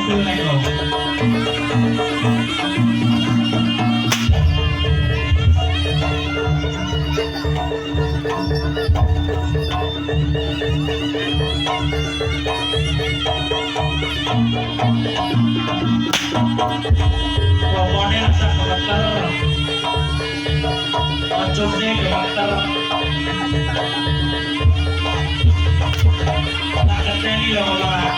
mobil nego. Pokoknya rasa karakter, wajibnya karakter. Tak keteni loh orang.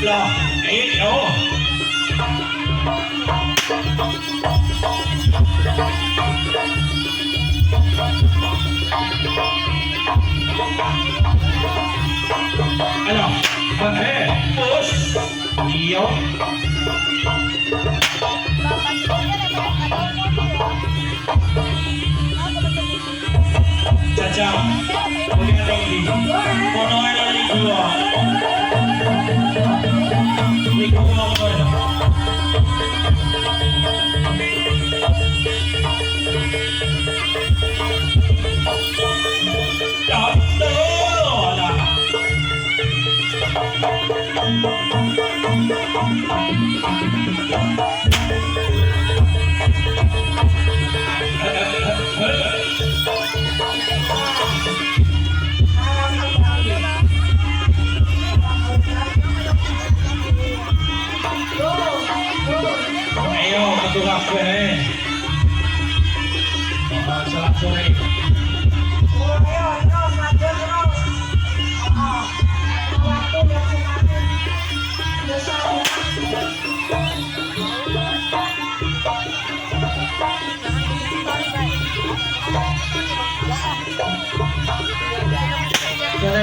Loh, oh. Ano? Push. Iyo. Caca. Bagaimana lagi? Kono ada lagi dua. Ligo mo ako na. Ayo, matulak ko eh. Salat sore.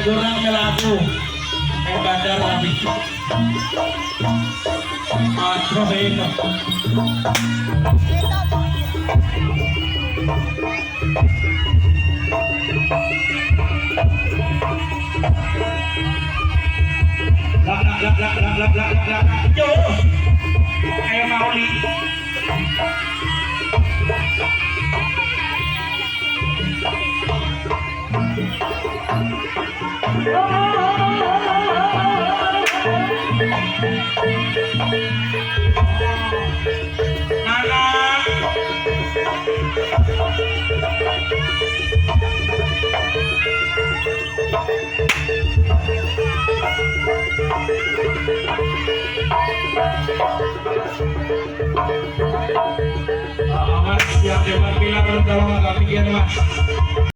Goreng melaku, bandar lagi. Proveino. Yo, ayo Mauli. Mas, siap depan pilar dalam kami mas.